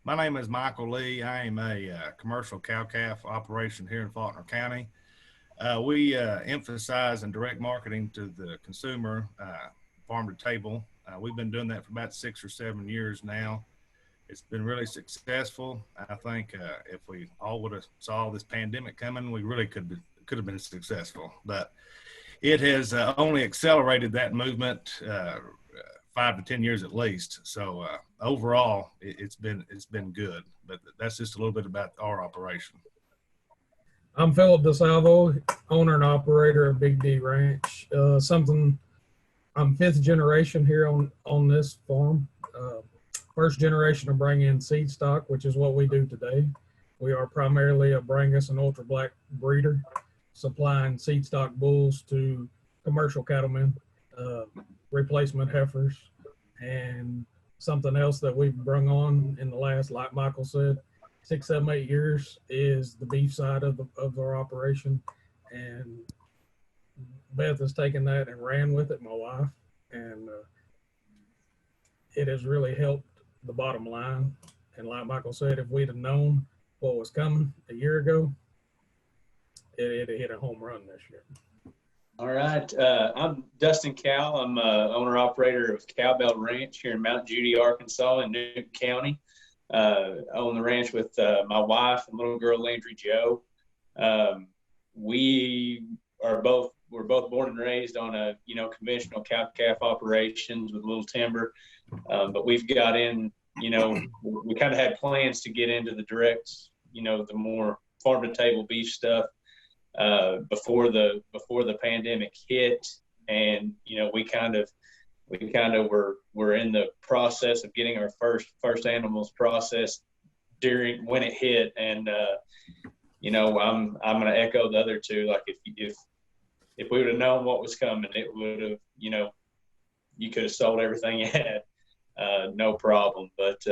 My name is Michael Lee. I am a commercial cow-calf operation here in Faulkner County. We emphasize and direct marketing to the consumer, farm to table. We've been doing that for about 6 or 7 years now. It's been really successful. I think if we all would have saw this pandemic coming, we really could have been successful. But it has only accelerated that movement 5 to 10 years at least. So overall, it's been good. But that's just a little bit about our operation. I'm Phillip DeSalvo, owner and operator of Big D Ranch. I'm fifth generation here on this farm. First generation to bring in seed stock, which is what we do today. We are primarily a Brangus and Ultra Black breeder, supplying seed stock bulls to commercial cattlemen, replacement heifers, and something else that we've brung on in the last, like Michael said, 6, 7, 8 years is the beef side of our operation. And Beth has taken that and ran with it, my wife, and it has really helped the bottom line. And like Michael said, if we'd have known what was coming a year ago, it hit a home run this year. All right. I'm Dustin Cowell. I'm owner operator of Cowbell Ranch here in Mount Judy, Arkansas, in Newton County. I own the ranch with my wife and little girl Landry Joe. We're both born and raised on a conventional cow-calf operations with a little timber, but we've got in. We kind of had plans to get into the direct, the more farm to table beef stuff before the pandemic hit, and we kind of were in the process of getting our first animals processed when it hit, and I'm going to echo the other two. Like if we would have known what was coming, it would have you could have sold everything you had, no problem. But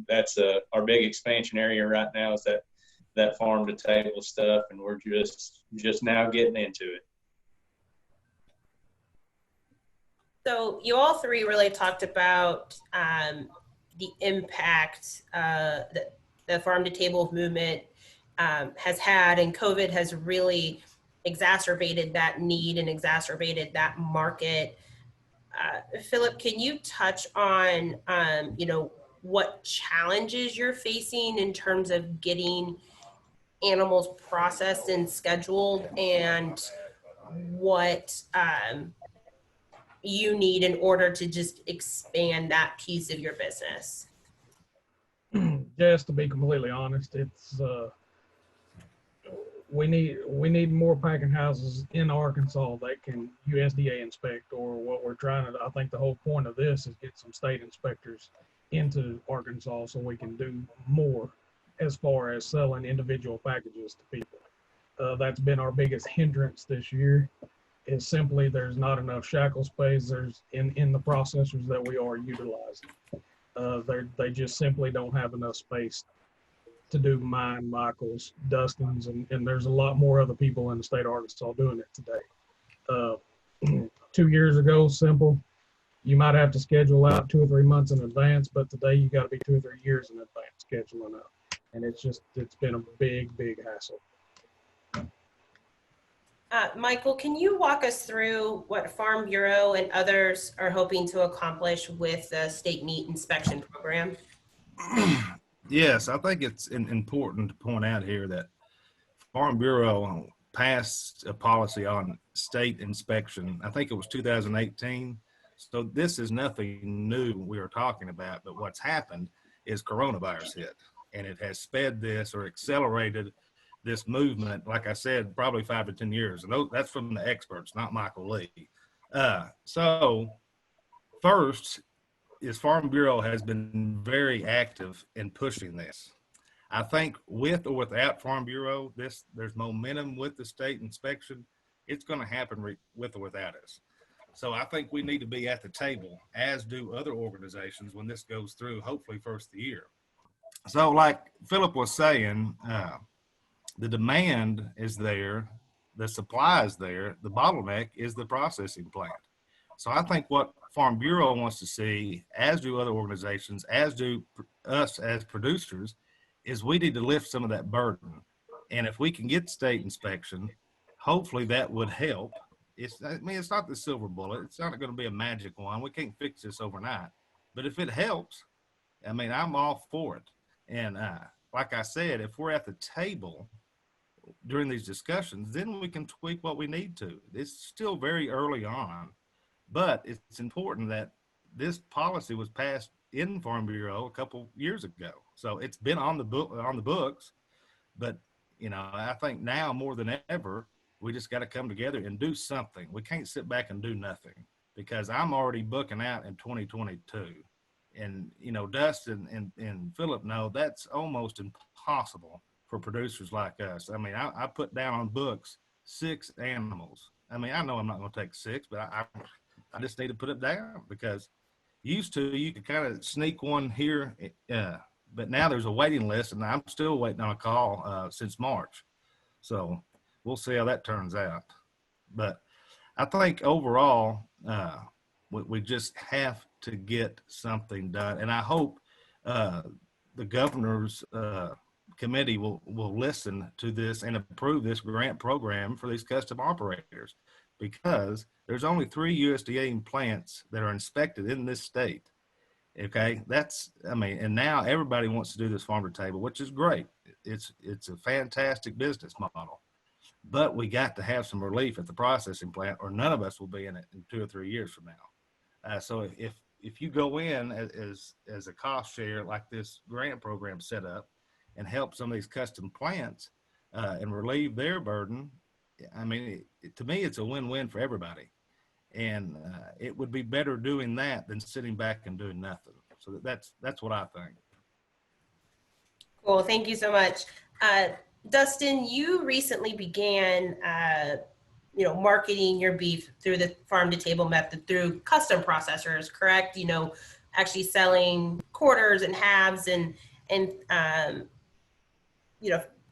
that's our big expansion area right now is that farm to table stuff, and we're just now getting into it. So you all three really talked about the impact the farm to table movement has had, and COVID has really exacerbated that need and exacerbated that market. Phillip, can you touch on what challenges you're facing in terms of getting animals processed and scheduled, and what you need in order to just expand that piece of your business? Just to be completely honest, it's we need more packing houses in Arkansas that can USDA inspect, or what we're trying to. I think the whole point of this is get some state inspectors into Arkansas so we can do more as far as selling individual packages to people. That's been our biggest hindrance this year, is simply there's not enough shackle space in the processors that we are utilizing. They just simply don't have enough space to do mine, Michael's, Dustin's, and there's a lot more other people in the state of Arkansas doing it today. 2 years ago, simple. You might have to schedule out 2 or 3 months in advance, but today you got to be 2 or 3 years in advance scheduling out. And it's been a big hassle. Michael, can you walk us through what Farm Bureau and others are hoping to accomplish with the state meat inspection program? Yes, I think it's important to point out here that Farm Bureau passed a policy on state inspection. I think it was 2018. So this is nothing new we are talking about, but what's happened is coronavirus hit, and it has sped this or accelerated this movement, like I said, probably 5 to 10 years. And that's from the experts, not Michael Lee. So first is Farm Bureau has been very active in pushing this. I think with or without Farm Bureau, there's momentum with the state inspection. It's going to happen with or without us. So I think we need to be at the table, as do other organizations, when this goes through, hopefully first of the year. So like Phillip was saying, the demand is there, the supply is there, the bottleneck is the processing plant. So I think what Farm Bureau wants to see, as do other organizations, as do us as producers, is we need to lift some of that burden. And if we can get state inspection, hopefully that would help. It's not the silver bullet. It's not going to be a magic one. We can't fix this overnight. But if it helps, I'm all for it. And like I said, if we're at the table during these discussions, then we can tweak what we need to. It's still very early on, but it's important that this policy was passed in Farm Bureau a couple years ago. So it's been on the books, but I think now more than ever, we just got to come together and do something. We can't sit back and do nothing, because I'm already booking out in 2022. And, Dustin and Phillip know that's almost impossible for producers like us. I put down on books 6 animals. I know I'm not going to take 6, but I just need to put it down, because used to you could kind of sneak one here, but now there's a waiting list, and I'm still waiting on a call since March. So we'll see how that turns out. But I think overall, we just have to get something done. And I hope the governor's committee will listen to this and approve this grant program for these custom operators, because there's only 3 USDA plants that are inspected in this state. Okay, and now everybody wants to do this farm to table, which is great. It's a fantastic business model, but we got to have some relief at the processing plant, or none of us will be in it in 2 or 3 years from now. So if you go in as a cost share like this grant program set up, and help some of these custom plants and relieve their burden, to me, it's a win-win for everybody. And it would be better doing that than sitting back and doing nothing. So that's what I think. Cool. Thank you so much. Dustin, you recently began, marketing your beef through the farm to table method through custom processors, correct? Actually selling quarters and halves and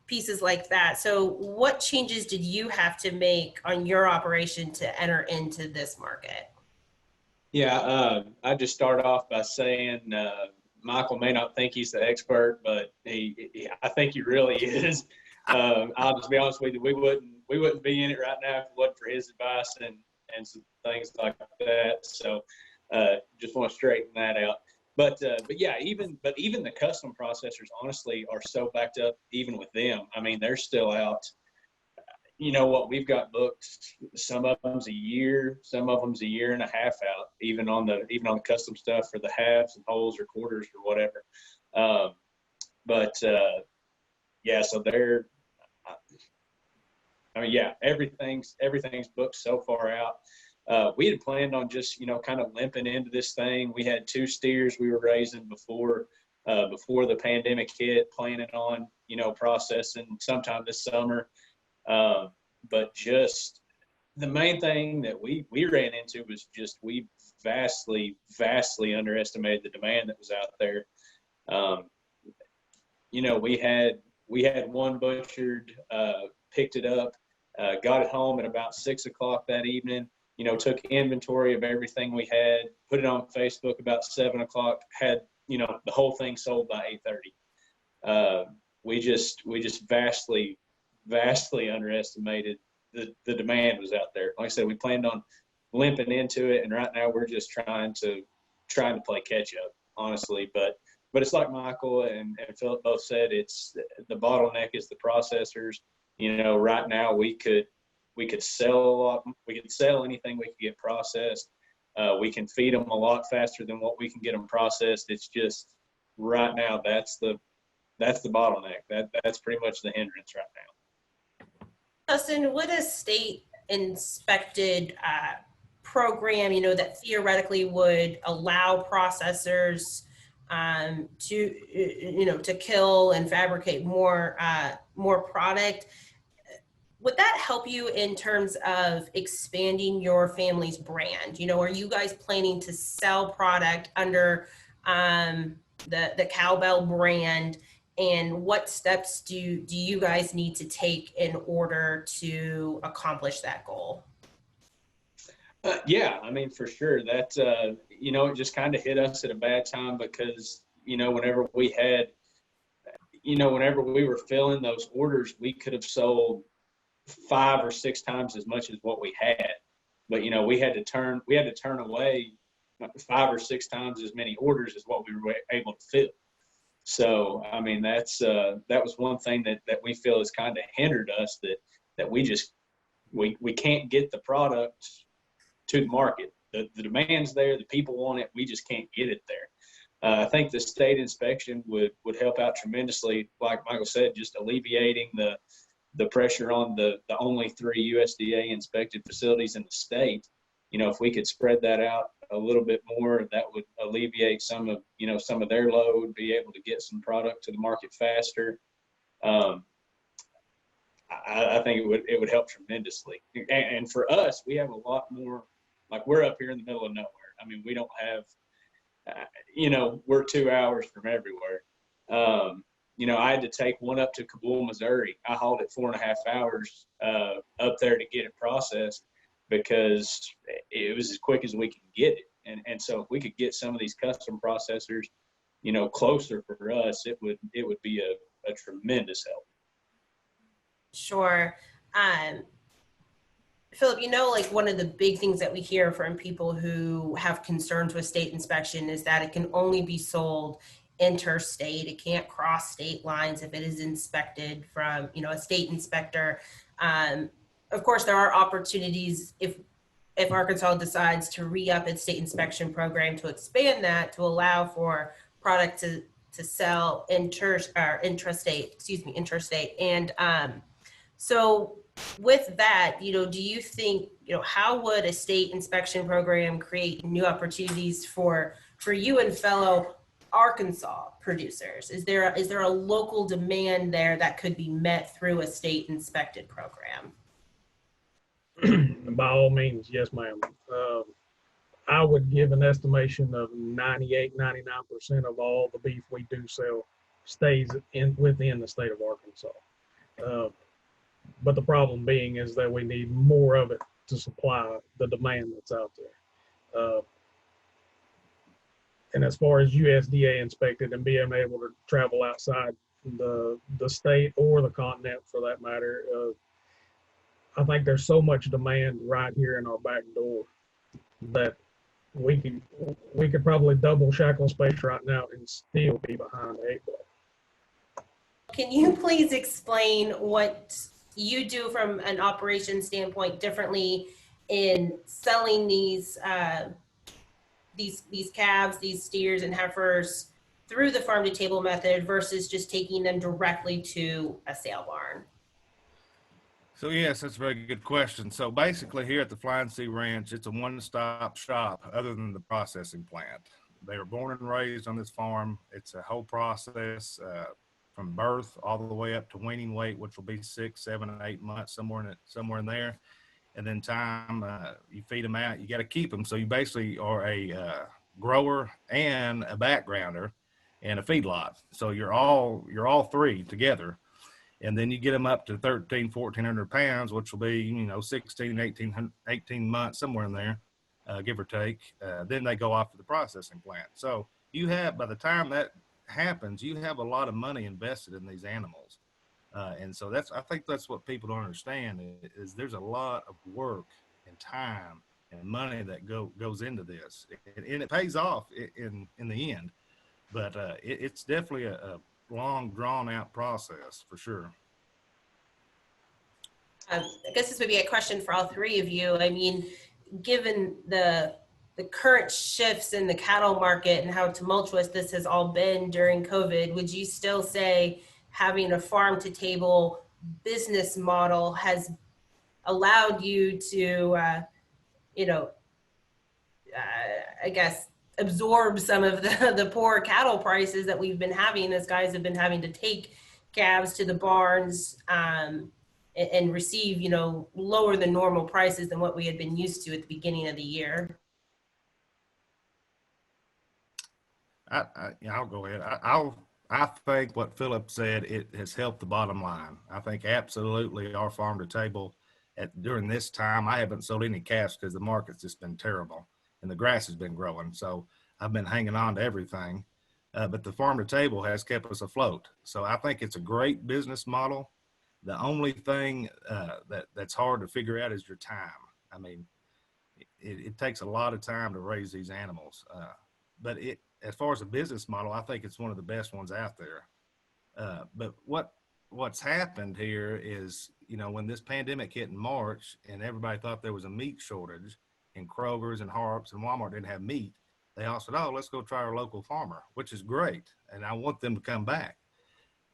pieces like that. So what changes did you have to make on your operation to enter into this market? Yeah, I just start off by saying Michael may not think he's the expert, but I think he really is. I'll just be honest with you, we wouldn't be in it right now if it wasn't for his advice and some things like that. So just want to straighten that out. But yeah, even the custom processors honestly are so backed up. Even with them, they're still out. We've got booked. Some of them's a year, some of them's a year and a half out. Even on the custom stuff for the halves and wholes or quarters or whatever. Yeah, so they're. Everything's booked so far out. We had planned on just, kind of limping into this thing. We had 2 steers we were raising before the pandemic hit, planning on, processing sometime this summer. But just the main thing that we ran into was just we vastly underestimated the demand that was out there. We had one butchered, picked it up, got it home at about 6 o'clock that evening. Took inventory of everything we had, put it on Facebook about 7 o'clock, had, the whole thing sold by 8:30. We just vastly underestimated the demand was out there. Like I said, we planned on limping into it, and right now we're just trying to play catch up, honestly. But it's like Michael and Phillip both said, it's the bottleneck is the processors. Right now we could sell a lot. We could sell anything we could get processed. We can feed them a lot faster than what we can get them processed. It's just right now that's the bottleneck. That's pretty much the hindrance right now. Dustin, would a state inspected program, that theoretically would allow processors to kill and fabricate more product, would that help you in terms of expanding your family's brand? Are you guys planning to sell product under the Cowbell brand? And what steps do you guys need to take in order to accomplish that goal? Yeah, I mean, for sure. That, it just kind of hit us at a bad time because, whenever we were filling those orders, we could have sold 5 or 6 times as much as what we had. But, we had to turn away 5 or 6 times as many orders as what we were able to fill. So, I mean, that was one thing that we feel has kind of hindered us, that we can't get the product to the market. The demand's there, the people want it, we just can't get it there. I think the state inspection would help out tremendously, like Michael said, just alleviating the pressure on the only 3 USDA inspected facilities in the state. If we could spread that out a little bit more, that would alleviate some of their load, be able to get some product to the market faster. I think it would help tremendously. And for us, we have a lot more, like, we're up here in the middle of nowhere. I mean, we don't have, we're 2 hours from everywhere. I had to take one up to Cowbell, Missouri. I hauled it 4.5 hours up there to get it processed because it was as quick as we could get it. And so if we could get some of these custom processors, closer for us, it would be a tremendous help. Sure. Phillip, like one of the big things that we hear from people who have concerns with state inspection is that it can only be sold interstate. It can't cross state lines if it is inspected from, a state inspector. Of course, there are opportunities if Arkansas decides to re-up its state inspection program to expand that to allow for product to sell intrastate. And so with that, do you think, how would a state inspection program create new opportunities for you and fellow Arkansas producers? Is there a local demand there that could be met through a state inspected program? By all means, yes, ma'am. I would give an estimation of 98, 99% of all the beef we do sell stays within the state of Arkansas. But the problem being is that we need more of it to supply the demand that's out there. And as far as USDA inspected and being able to travel outside the state or the continent for that matter, I think there's so much demand right here in our back door that we could probably double shackle space right now and still be behind the 8 ball. Can you please explain what you do from an operations standpoint differently in selling these calves, these steers and heifers through the farm to table method versus just taking them directly to a sale barn? So yes, that's a very good question. So basically here at the Flying Sea Ranch, it's a one-stop shop other than the processing plant. They were born and raised on this farm. It's a whole process from birth all the way up to weaning weight, which will be 6, 7, and 8 months, somewhere in there. And then time, you feed them out, you got to keep them. So you basically are a grower and a backgrounder and a feedlot. So you're all three together. And then you get them up to 1,300, 1,400 pounds, which will be, 16, 18 months, somewhere in there, give or take. Then they go off to the processing plant. So by the time that happens, you have a lot of money invested in these animals. And so I think that's what people don't understand is there's a lot of work and time and money that goes into this. And it pays off in the end. But it's definitely a long, drawn-out process for sure. I guess this would be a question for all three of you. I mean, given the current shifts in the cattle market and how tumultuous this has all been during COVID, would you still say having a farm-to-table business model has allowed you to, I guess, absorb some of the poor cattle prices that we've been having as guys have been having to take calves to the barns and receive, lower than normal prices than what we had been used to at the beginning of the year? I'll go ahead. I think what Phillip said, it has helped the bottom line. I think absolutely our farm to table during this time, I haven't sold any calves because the market's just been terrible and the grass has been growing. So I've been hanging on to everything. But the farm to table has kept us afloat. So I think it's a great business model. The only thing that's hard to figure out is your time. I mean, it takes a lot of time to raise these animals. But as far as a business model, I think it's one of the best ones out there. But what's happened here is, when this pandemic hit in March and everybody thought there was a meat shortage and Kroger's and Harps and Walmart didn't have meat, they all said, oh, let's go try our local farmer, which is great. And I want them to come back.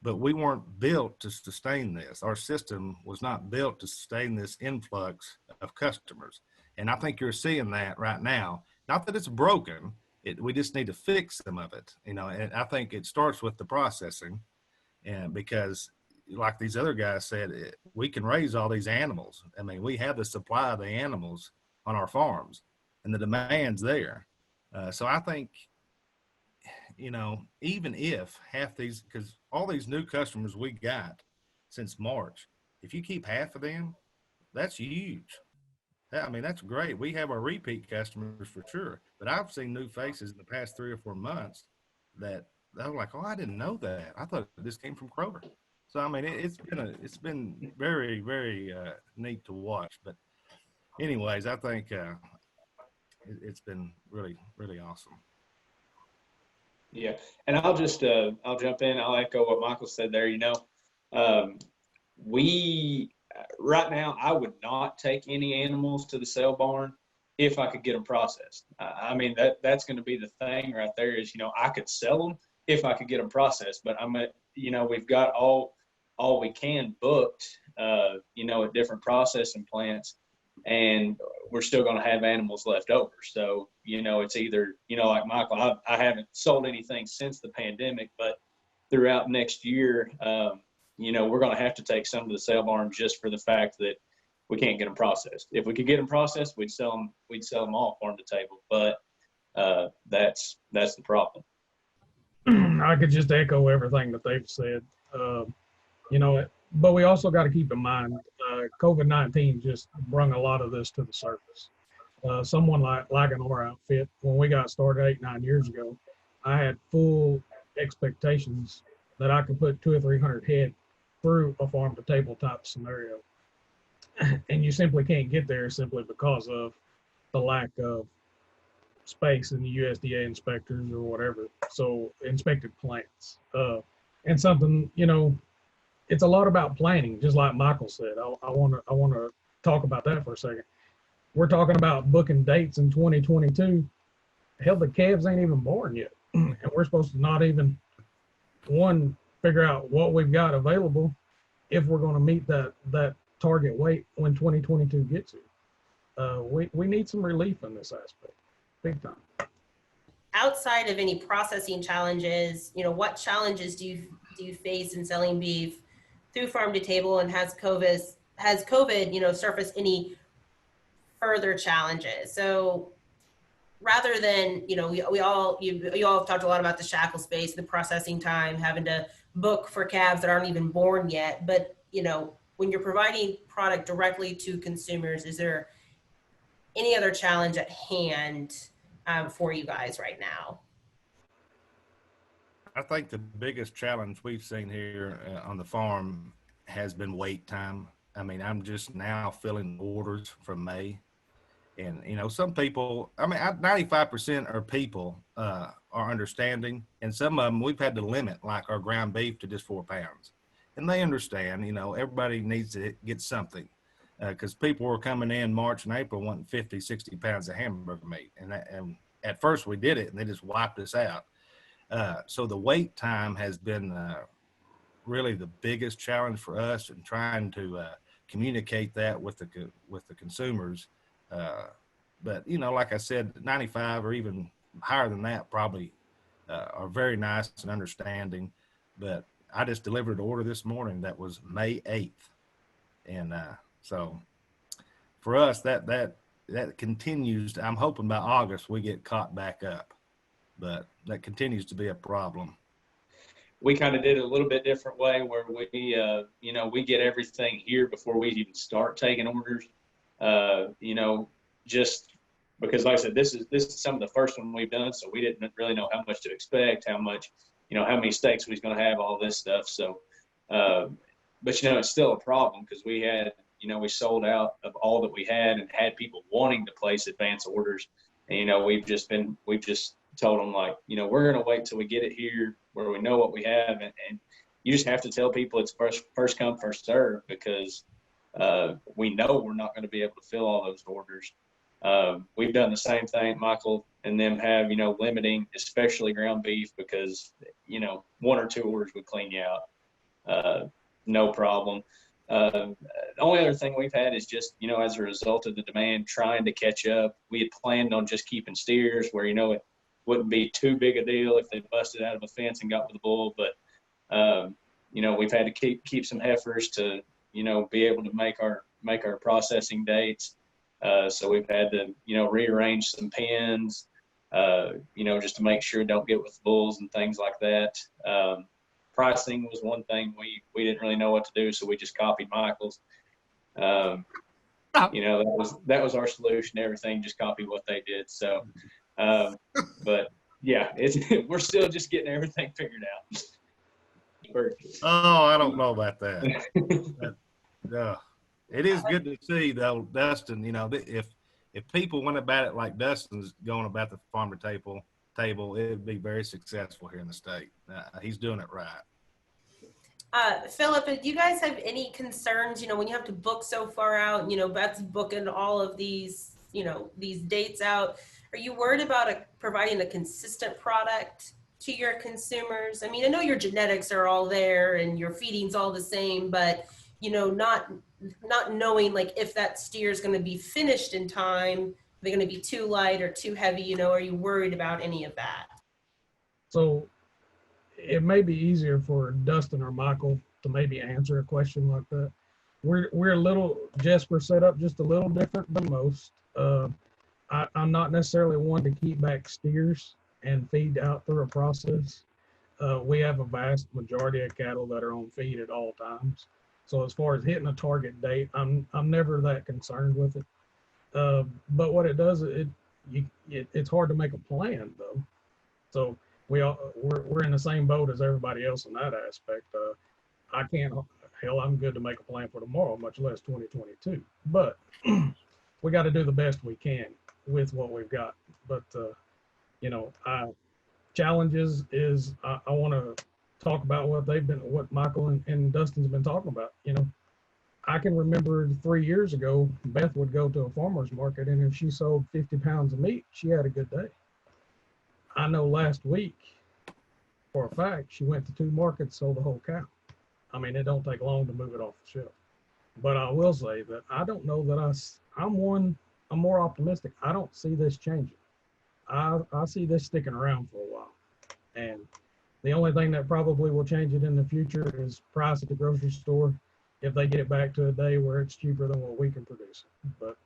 But we weren't built to sustain this. Our system was not built to sustain this influx of customers. And I think you're seeing that right now. Not that it's broken. We just need to fix some of it, and I think it starts with the processing. And because like these other guys said, we can raise all these animals. I mean, we have the supply of the animals on our farms and the demand's there. So I think, even if half these, because all these new customers we got since March, if you keep half of them, that's huge. I mean, that's great. We have our repeat customers for sure, but I've seen new faces in the past 3 or 4 months that I was like, oh, I didn't know that. I thought this came from Kroger. So, I mean, it's been very, very neat to watch. But anyways, I think it's been really, really awesome. Yeah, and I'll just I'll jump in. I'll echo what Michael said there. We right now, I would not take any animals to the sale barn if I could get them processed. I mean, that's going to be the thing right there is, I could sell them if I could get them processed, but we've got all we can booked, at different processing plants, and we're still going to have animals left over. So, it's either, like Michael, I haven't sold anything since the pandemic, but throughout next year, we're going to have to take some to the sale barn just for the fact that we can't get them processed. If we could get them processed, we'd sell them all farm to table. But that's the problem. I could just echo everything that they've said. But we also got to keep in mind, COVID-19 just brought a lot of this to the surface. Someone like an our outfit, when we got started 8-9 years ago, I had full expectations that I could put 200 or 300 head through a farm to table type scenario. And you simply can't get there simply because of the lack of space in the USDA inspectors or whatever. So inspected plants. And something, it's a lot about planning, just like Michael said. I want to talk about that for a second. We're talking about booking dates in 2022. Hell, the calves ain't even born yet. And we're supposed to not even, figure out what we've got available if we're going to meet that target weight when 2022 gets here. We need some relief in this aspect, big time. Outside of any processing challenges, what challenges do you face in selling beef through farm to table, and has COVID surfaced any further challenges? So rather than, you all have talked a lot about the shackle space, the processing time, having to book for calves that aren't even born yet. But, when you're providing product directly to consumers, is there any other challenge at hand for you guys right now? I think the biggest challenge we've seen here on the farm has been wait time. I mean, I'm just now filling orders from May. And, some people, 95% of people are understanding. And some of them, we've had to limit, like our ground beef, to just 4 pounds. And they understand, everybody needs to get something. Because people were coming in March and April wanting 50, 60 pounds of hamburger meat. And at first we did it, and they just wiped us out. So the wait time has been really the biggest challenge for us in trying to communicate that with the consumers. But, like I said, 95 or even higher than that probably are very nice and understanding. But I just delivered an order this morning that was May 8th. And so for us, that continues. I'm hoping by August we get caught back up. But that continues to be a problem. we kind of did it a little bit different way where we, you know, we get everything here before we even start taking orders. You know, just because, like I said, this is some of the first one we've done, so we didn't really know how much to expect, how much, you know, how many steaks we was going to have, all this stuff. So, but you know, it's still a problem because we had, you know, we sold out of all that we had and had people wanting to place advance orders. And, you know, we've just told them, like, you know, we're going to wait till we get it here where we know what we have. And you just have to tell people it's first come, first serve, because we know we're not going to be able to fill all those orders. We've done the same thing, Michael and them have, you know, limiting, especially ground beef, because, you know, 1 or 2 orders would clean you out. No problem. The only other thing we've had is just, you know, as a result of the demand trying to catch up, we had planned on just keeping steers where, you know, it wouldn't be too big a deal if they busted out of a fence and got with a bull. But, you know, we've had to keep some heifers to, you know, be able to make our processing dates. So we've had to, you know, rearrange some pens, you know, just to make sure don't get with bulls and things like that. Pricing was one thing we didn't really know what to do, so we just copied Michael's. You know, that was our solution to everything, just copy what they did. So, but yeah, we're still just getting everything figured out. Oh, I don't know about that. It is good to see, though, Dustin. You know, if people went about it like Dustin's going about the farmer table, it'd be very successful here in the state. He's doing it right. Phillip, do you guys have any concerns, you know, when you have to book so far out, you know, Beth's booking all of these, you know, these dates out. Are you worried about providing a consistent product to your consumers? I mean, I know your genetics are all there and your feeding's all the same, but, you know, not knowing, like, if that steer is going to be finished in time, they're going to be too light or too heavy, you know, are you worried about any of that? So it may be easier for Dustin or Michael to maybe answer a question like that. We're a little, Jesper set up just a little different than most. I'm not necessarily one to keep back steers and feed out through a process. We have a vast majority of cattle that are on feed at all times. So as far as hitting a target date, I'm never that concerned with it. But what it does, it's hard to make a plan though. So we're in the same boat as everybody else in that aspect. I'm good to make a plan for tomorrow, much less 2022. But we got to do the best we can with what we've got. But you know, challenges is I want to talk about what Michael and Dustin's been talking about. You know, I can remember 3 years ago, Beth would go to a farmer's market, and if she sold 50 pounds of meat, she had a good day. I know last week, for a fact, she went to 2 markets, sold a whole cow. I mean, it don't take long to move it off the shelf. But I will say that I don't know that I'm more optimistic. I don't see this changing. I see this sticking around for a while. And the only thing that probably will change it in the future is price at the grocery store, if they get it back to a day where it's cheaper than what we can produce. But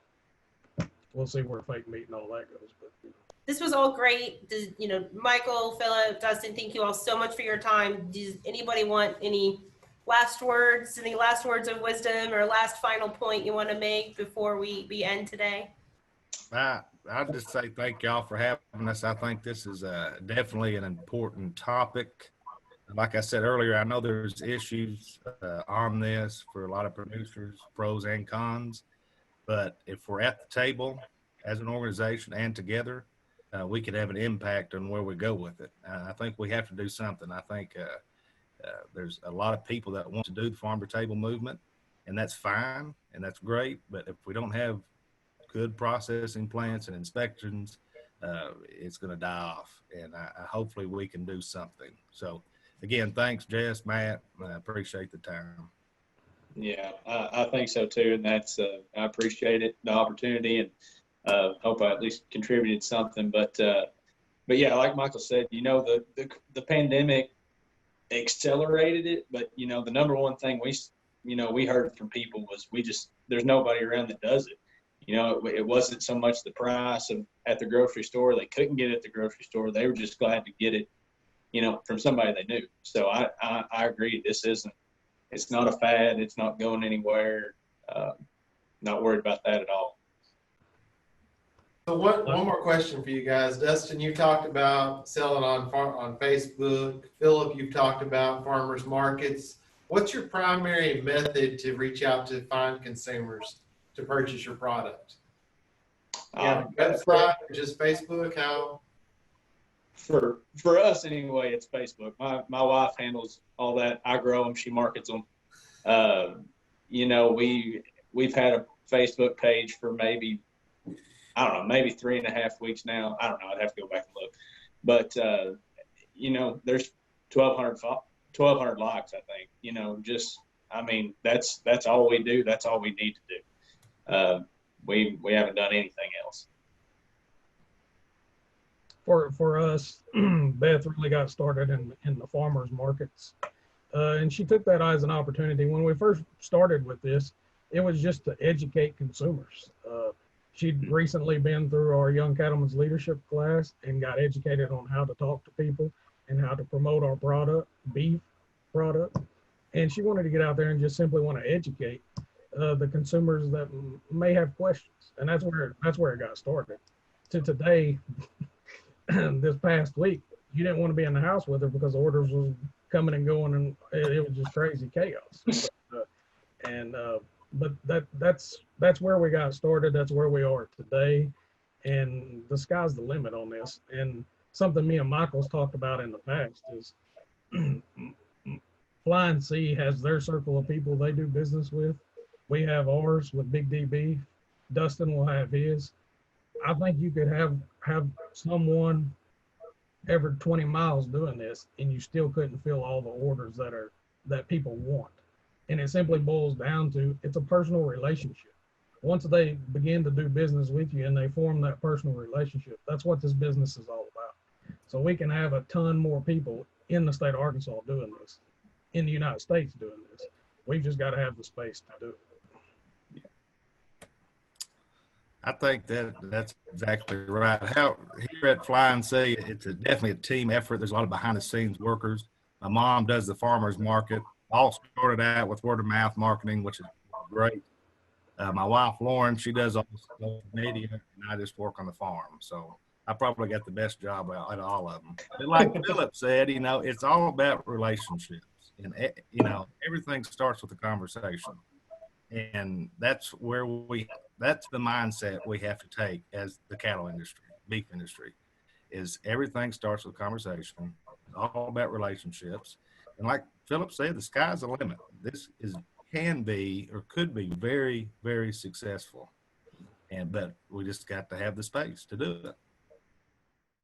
we'll see where fake meat and all that goes. But you know. This was all great. You know, Michael, Phillip, Dustin, thank you all so much for your time. Does anybody want any last words of wisdom or last final point you want to make before we end today? I'll just say thank y'all for having us. I think this is definitely an important topic. Like I said earlier, I know there's issues on this for a lot of producers, pros and cons. But if we're at the table as an organization and together, we could have an impact on where we go with it. I think we have to do something. I think there's a lot of people that want to do the farm to table movement, and that's fine and that's great. But if we don't have good processing plants and inspections, it's going to die off. And hopefully we can do something. So again, thanks, Jess, Matt. I appreciate the time. Yeah, I think so too. And that's, I appreciate it, the opportunity, and hope I at least contributed something. But yeah, like Michael said, you know, the pandemic accelerated it. But, you know, the number one thing we heard from people was there's nobody around that does it. You know, it wasn't so much the price at the grocery store. They couldn't get it at the grocery store. They were just glad to get it, from somebody they knew. So I agree. It's not a fad. It's not going anywhere. Not worried about that at all. So one more question for you guys. Dustin, you talked about selling on Facebook. Phillip, you've talked about farmers markets. What's your primary method to reach out to find consumers to purchase your product? Website or just Facebook? How? For us anyway, it's Facebook. My wife handles all that. I grow them. She markets them. We've had a Facebook page for maybe 3.5 weeks now. I don't know. I'd have to go back and look. But, there's 1,200 likes, I think. That's all we do. That's all we need to do. We haven't done anything else. For us, Beth really got started in the farmers markets. And she took that as an opportunity. When we first started with this, it was just to educate consumers. She'd recently been through our Young Cattlemen's Leadership class and got educated on how to talk to people and how to promote our product, beef product. And she wanted to get out there and just simply want to educate the consumers that may have questions. And that's where it got started. To today, this past week, you didn't want to be in the house with her because orders was coming and going, and it was just crazy chaos. But that's where we got started. That's where we are today, and the sky's the limit on this. And something me and Michael's talked about in the past is Flying C has their circle of people they do business with. We have ours with Big DB. Dustin will have his. I think you could have someone every 20 miles doing this, and you still couldn't fill all the orders that people want. And it simply boils down to, it's a personal relationship. Once they begin to do business with you and they form that personal relationship, that's what this business is all about. So we can have a ton more people in the state of Arkansas doing this, in the United States doing this. We've just got to have the space to do it. I think that's exactly right. Here at Flying C, it's definitely a team effort. There's a lot of behind the scenes workers. My mom does the farmers market. All started out with word of mouth marketing, which is great. My wife Lauren, she does all the social media, and I just work on the farm. So I probably got the best job out of all of them. But like Phillip said, it's all about relationships, and everything starts with a conversation. And that's the mindset we have to take as the cattle industry, beef industry, is everything starts with conversation. It's all about relationships. And like Phillip said, the sky's the limit. This can be or could be very, very successful. But we just got to have the space to do it.